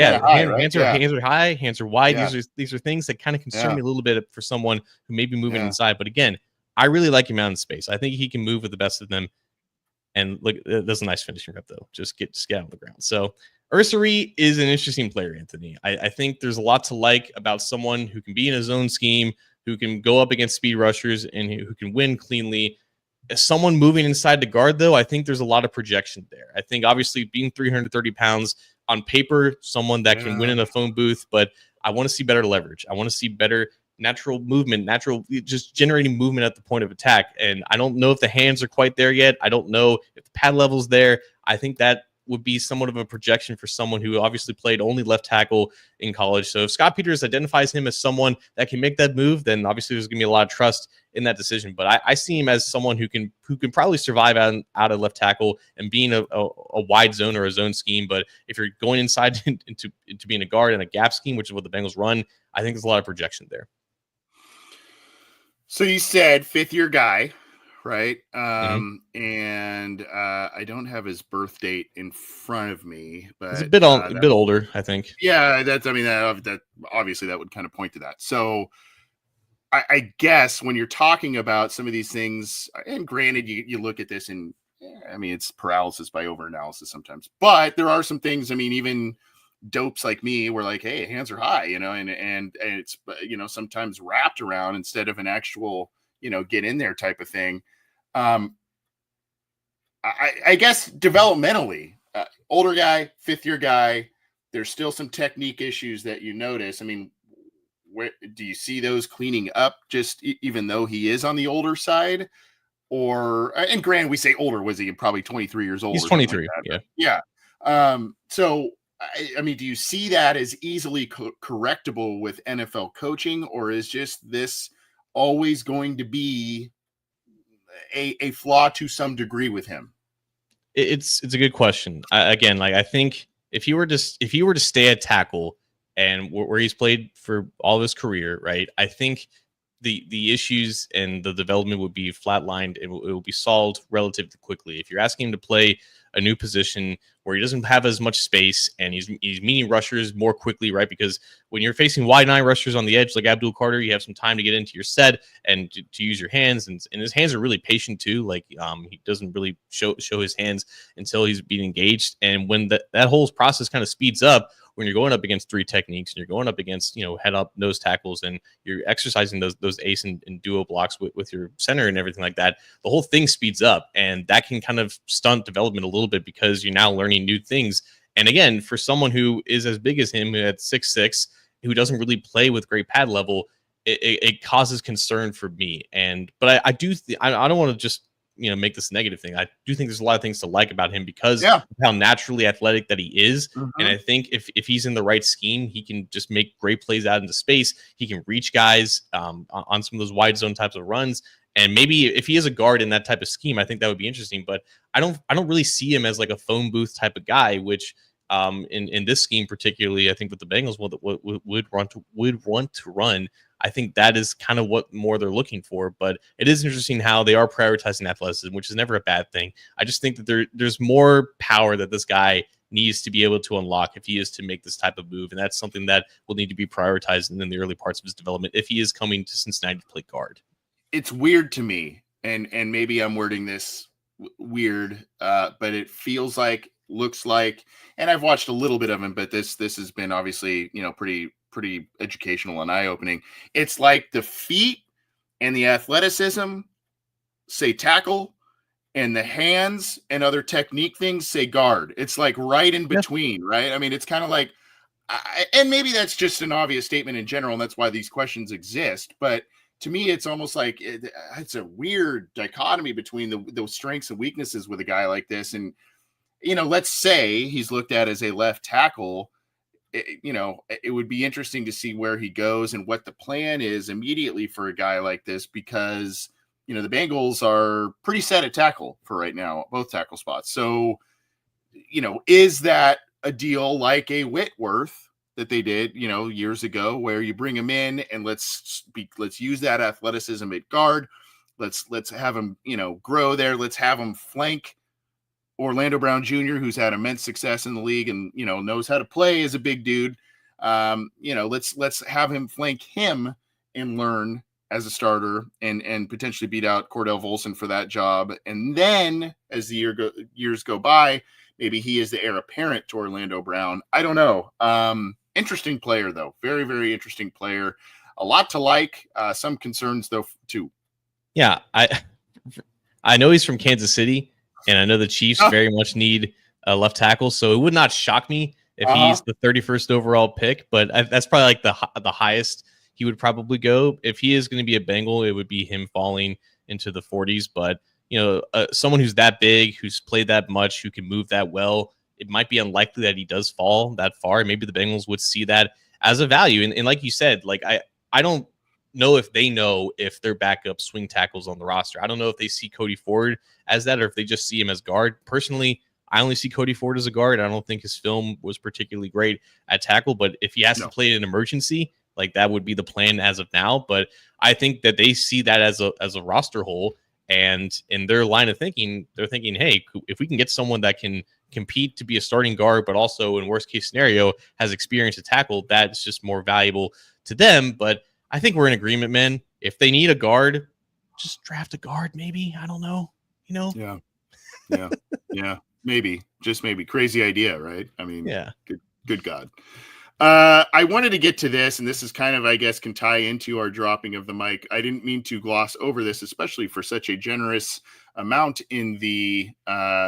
S2: are high, hands are wide. Yeah. These are things that kind of concern me a little bit for someone who may be moving inside. But again, I really like him out in space. I think he can move with the best of them. And look, that's a nice finishing rep, though. Just get out on the ground. So Ersery is an interesting player, Anthony. I think there's a lot to like about someone who can be in his own scheme, who can go up against speed rushers, and who can win cleanly. As someone moving inside the guard, though, I think there's a lot of projection there. I think, obviously, being 330 pounds on paper, someone that can win in a phone booth, but I want to see better leverage. I want to see better natural movement, just generating movement at the point of attack. And I don't know if the hands are quite there yet. I don't know if the pad level's there. I think that would be somewhat of a projection for someone who obviously played only left tackle in college. So if Scott Peters identifies him as someone that can make that move, then obviously there's going to be a lot of trust in that decision. But I see him as someone who can probably survive out of left tackle and being a wide zone or a zone scheme. But if you're going inside into being a guard and a gap scheme, which is what the Bengals run, I think there's a lot of projection there.
S1: So you said 5th-year guy, right?
S2: Mm-hmm.
S1: I don't have his birth date in front of me, but
S2: he's a bit older, I think.
S1: Yeah, that obviously that would kind of point to that. So I guess when you're talking about some of these things, and granted, you look at this and I mean, it's paralysis by overanalysis sometimes, but there are some things, I mean, even dopes like me were like, hey, hands are high, and it's, sometimes wrapped around instead of an actual, get in there type of thing. I guess developmentally, older guy, 5th-year guy, there's still some technique issues that you notice. I mean, where do you see those cleaning up just even though he is on the older side? Or, and granted, we say older, was he probably 23 years old?
S2: He's 23.
S1: Like yeah. So, I mean, do you see that as easily correctable with NFL coaching, or is just this always going to be a flaw to some degree with him?
S2: It's a good question. Again, like I think if he were to stay at tackle and where he's played for all of his career, right? I think the issues and the development would be flatlined. It will be solved relatively quickly. If you're asking him to play a new position where he doesn't have as much space and he's meeting rushers more quickly, right? Because when you're facing wide 9 rushers on the edge like Abdul Carter, you have some time to get into your set and to use your hands, and his hands are really patient too. Like he doesn't really show his hands until he's being engaged, and when that whole process kind of speeds up, when you're going up against 3 techniques and you're going up against, head up nose tackles and you're exercising those ace and duo blocks with your center and everything like that, the whole thing speeds up, and that can kind of stunt development a little bit because you're now learning new things. And again, for someone who is as big as him at 6'6", who doesn't really play with great pad level, it causes concern for me. But I don't want to just make this a negative thing. I do think there's a lot of things to like about him because of how naturally athletic that he is. Mm-hmm. And I think if he's in the right scheme, he can just make great plays out into space. He can reach guys on some of those wide zone types of runs. And maybe if he is a guard in that type of scheme, I think that would be interesting. But I don't really see him as like a phone booth type of guy, which in this scheme particularly, I think with the Bengals would want to run. I think that is kind of what more they're looking for. But it is interesting how they are prioritizing athleticism, which is never a bad thing. I just think that there's more power that this guy needs to be able to unlock if he is to make this type of move. And that's something that will need to be prioritized in the early parts of his development if he is coming to Cincinnati to play guard. It's
S1: weird to me, and maybe I'm wording this weird, but it feels like, looks like, and I've watched a little bit of him, but this has been obviously, pretty educational and eye-opening. It's like the feet and the athleticism say tackle, and the hands and other technique things say guard. It's like right in between, right? I mean, it's kind of like, and maybe that's just an obvious statement in general, and that's why these questions exist. But to me, it's almost like it's a weird dichotomy between those strengths and weaknesses with a guy like this. And, let's say he's looked at as a left tackle. It would be interesting to see where he goes and what the plan is immediately for a guy like this, because, the Bengals are pretty set at tackle for right now, both tackle spots. So, is that a deal like a Whitworth that they did, years ago, where you bring him in and let's use that athleticism at guard. Let's have him, grow there. Let's have him flank Orlando Brown Jr., who's had immense success in the league and, knows how to play as a big dude. Let's have him flank him and learn as a starter and potentially beat out Cordell Volson for that job. And then as the years go by, maybe he is the heir apparent to Orlando Brown. I don't know. Interesting player, though. Very, very interesting player. A lot to like. Some concerns, though, too.
S2: Yeah, I know he's from Kansas City, and I know the Chiefs very much need a left tackle, so it would not shock me if he's the 31st overall pick, but that's probably like the highest he would probably go. If he is going to be a Bengal, it would be him falling into the 40s, but someone who's that big, who's played that much, who can move that well, it might be unlikely that he does fall that far. Maybe the Bengals would see that as a value. And like you said, like I don't know if they know if their backup swing tackles on the roster. I don't know if they see Cody Ford as that or if they just see him as guard. Personally, I only see Cody Ford as a guard. I don't think his film was particularly great at tackle, but if he has to play in an emergency, like that would be the plan as of now. But I think that they see that as a roster hole, and in their line of thinking, they're thinking, hey, if we can get someone that can compete to be a starting guard, but also in worst case scenario has experience to tackle, that's just more valuable to them. But I think we're in agreement, man. If they need a guard, just draft a guard, maybe. I don't know.
S1: Yeah. Maybe, just maybe. Crazy idea, right? I mean,
S2: yeah.
S1: Good God. I wanted to get to this, and this is kind of, I guess, can tie into our dropping of the mic. I didn't mean to gloss over this, especially for such a generous amount in the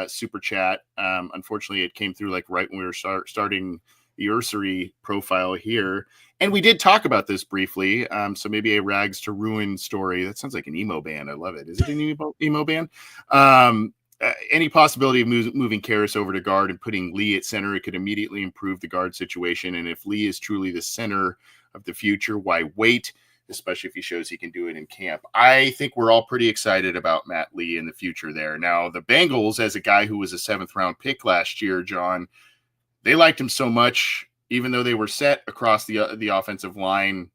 S1: super chat. Unfortunately, it came through like right when we were starting the Ersery profile here. And we did talk about this briefly. So maybe a rags to ruin story. That sounds like an emo band. I love it. Is it an emo band? Any possibility of moving Karras over to guard and putting Lee at center, it could immediately improve the guard situation. And if Lee is truly the center of the future, why wait? Especially if he shows he can do it in camp. I think we're all pretty excited about Matt Lee in the future there. Now, the Bengals, as a guy who was a 7th round pick last year, John, they liked him so much, even though they were set across the offensive line.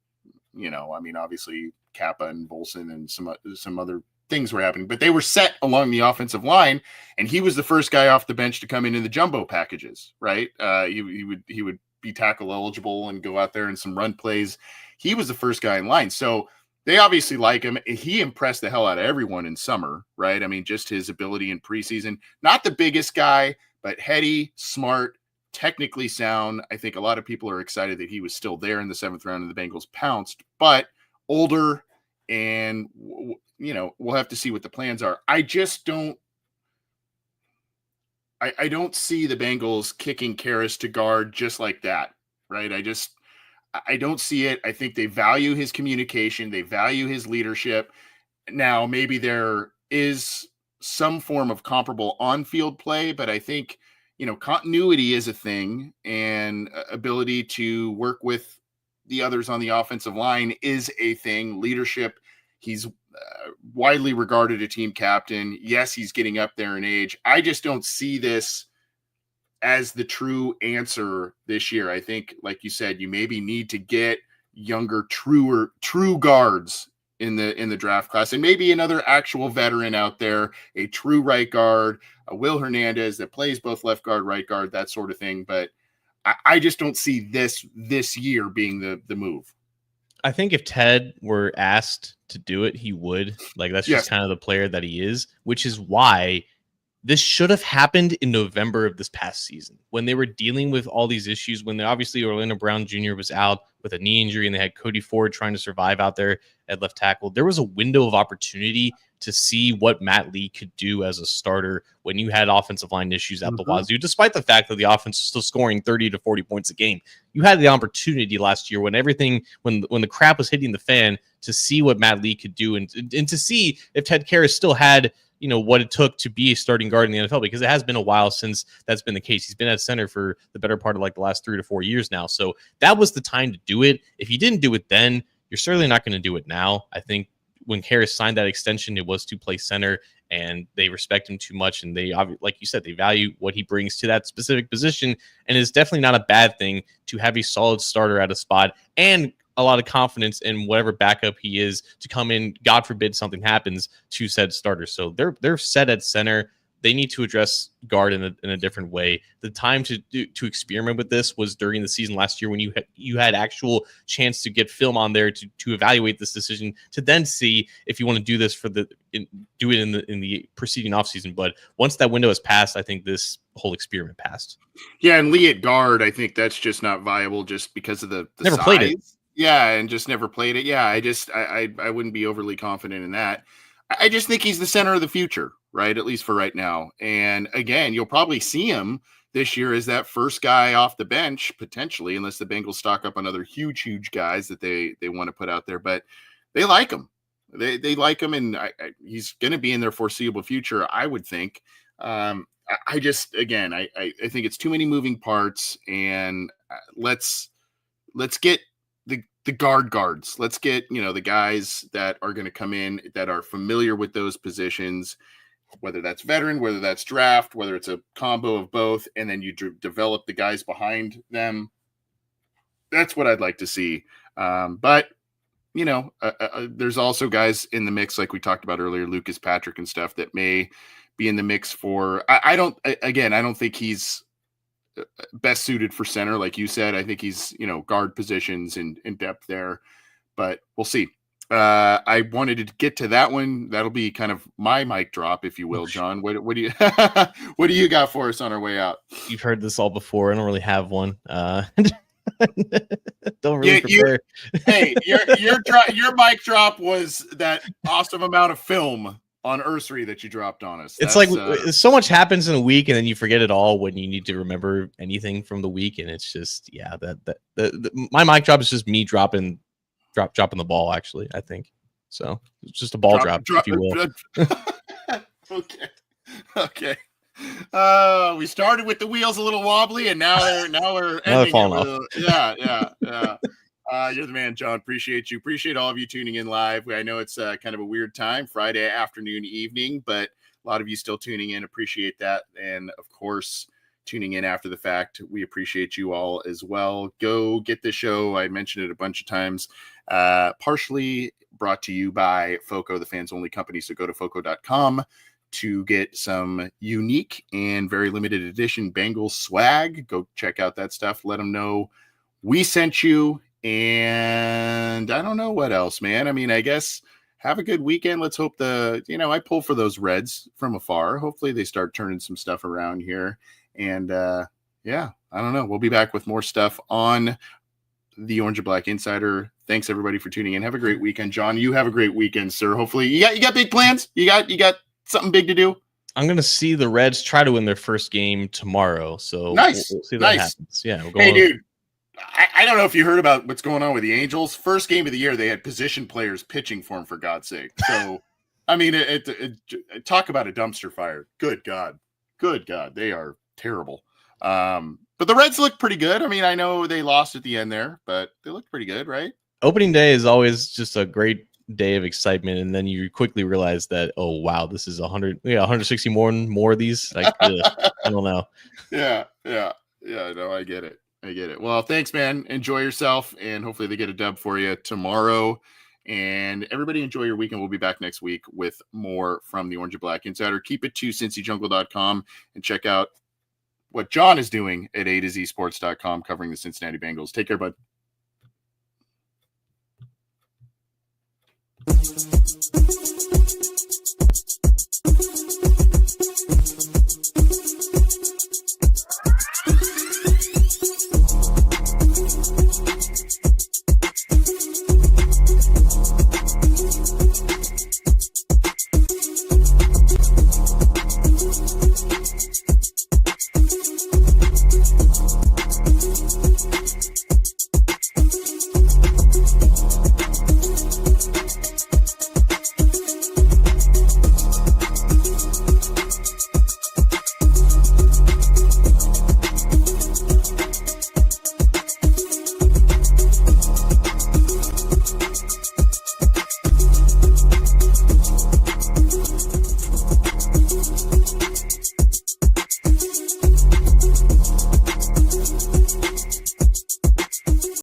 S1: I mean, obviously Kappa and Bolson and some other things were happening, but they were set along the offensive line, and he was the first guy off the bench to come in the jumbo packages, right? He would be tackle eligible and go out there in some run plays. He was the first guy in line. So they obviously like him. He impressed the hell out of everyone in summer, right? I mean, just his ability in preseason, not the biggest guy, but heady, smart, technically sound. I think a lot of people are excited that he was still there in the 7th round and the Bengals pounced, but older, and we'll have to see what the plans are. I just don't I don't see the Bengals kicking Karras to guard just like that, right? I don't see it. I think they value his communication. They value his leadership. Now, maybe there is some form of comparable on-field play, but I think, continuity is a thing, and ability to work with the others on the offensive line is a thing. Leadership, he's widely regarded a team captain. Yes, he's getting up there in age. I just don't see this as the true answer this year. I think, like you said, you maybe need to get younger, true guards in the draft class, and maybe another actual veteran out there, a true right guard, a Will Hernandez that plays both left guard, right guard, that sort of thing. But I just don't see this year being the move.
S2: I think if Ted were asked to do it, he would. Like, that's just kind of the player that he is, which is why this should have happened in November of this past season when they were dealing with all these issues, when obviously Orlando Brown Jr. was out with a knee injury and they had Cody Ford trying to survive out there at left tackle. There was a window of opportunity to see what Matt Lee could do as a starter when you had offensive line issues at the wazoo, despite the fact that the offense was still scoring 30 to 40 points a game. You had the opportunity last year when the crap was hitting the fan to see what Matt Lee could do and to see if Ted Karras still had what it took to be a starting guard in the NFL, because it has been a while since that's been the case. He's been at center for the better part of like the last 3 to 4 years now. So that was the time to do it. If you didn't do it then, you're certainly not going to do it now. I think when Karras signed that extension, it was to play center, and they respect him too much. And they, like you said, they value what he brings to that specific position. And it's definitely not a bad thing to have a solid starter at a spot and a lot of confidence in whatever backup he is to come in, God forbid something happens to said starter. So they're set at center. They need to address guard in a different way. The time to experiment with this was during the season last year when you had actual chance to get film on there to evaluate this decision, to then see if you want to do this do it in the preceding offseason. But once that window has passed, I think this whole experiment passed.
S1: Yeah, and Lee at guard, I think that's just not viable just because of the
S2: never
S1: size.
S2: Played it.
S1: Yeah, and just never played it. Yeah, I wouldn't be overly confident in that. I just think he's the center of the future, right? At least for right now. And again, you'll probably see him this year as that first guy off the bench, potentially, unless the Bengals stock up on other huge guys that they want to put out there. But they like him. They like him, and he's going to be in their foreseeable future, I would think. I just, again, I think it's too many moving parts, and let's get the guards. Let's get, the guys that are going to come in that are familiar with those positions, whether that's veteran, whether that's draft, whether it's a combo of both, and then you develop the guys behind them. That's what I'd like to see. But there's also guys in the mix, like we talked about earlier, Lucas Patrick and stuff, that may be in the mix for. I don't think he's best suited for center, like you said. I think he's guard positions and in depth there, but we'll see. I wanted to get to that one. That'll be kind of my mic drop, if you will, John. What do you what do you got for us on our way out?
S2: You've heard this all before. I don't really have one. Don't really prepare.
S1: Hey, your mic drop was that awesome amount of film on Ersery that you dropped on us.
S2: It's like so much happens in a week, and then you forget it all when you need to remember anything from the week. And it's just, my mic drop is just me dropping the ball. Actually, I think so. It's just a ball drop if you will.
S1: Okay. We started with the wheels a little wobbly, and now we're ending
S2: falling
S1: off. Yeah. You're the man, John. Appreciate you. Appreciate all of you tuning in live. I know it's kind of a weird time, Friday afternoon, evening, but a lot of you still tuning in. Appreciate that. And of course, tuning in after the fact. We appreciate you all as well. Go get the show. I mentioned it a bunch of times. Partially brought to you by FOCO, the fans only company. So go to FOCO.com to get some unique and very limited edition Bengals swag. Go check out that stuff. Let them know we sent you. And I don't know what else, man. I mean, I guess have a good weekend. Let's hope I pull for those Reds from afar. Hopefully they start turning some stuff around here. And I don't know. We'll be back with more stuff on the Orange and Black Insider. Thanks everybody for tuning in. Have a great weekend. John, you have a great weekend, sir. Hopefully you got big plans. You got something big to do.
S2: I'm going to see the Reds try to win their first game tomorrow. So
S1: nice.
S2: We'll see if that happens. Yeah.
S1: Hey, dude. I don't know if you heard about what's going on with the Angels. First game of the year, they had position players pitching for them, for God's sake. So, I mean, talk about a dumpster fire. Good God. They are terrible. But the Reds look pretty good. I mean, I know they lost at the end there, but they look pretty good, right?
S2: Opening day is always just a great day of excitement, and then you quickly realize that, oh wow, this is 160 more of these. Like, I don't know.
S1: Yeah. No, I get it. Well, thanks, man. Enjoy yourself, and hopefully they get a dub for you tomorrow. And everybody enjoy your weekend. We'll be back next week with more from the Orange and Black Insider. Keep it to CincyJungle.com and check out what John is doing at A to Z Sports.com covering the Cincinnati Bengals. Take care, bud.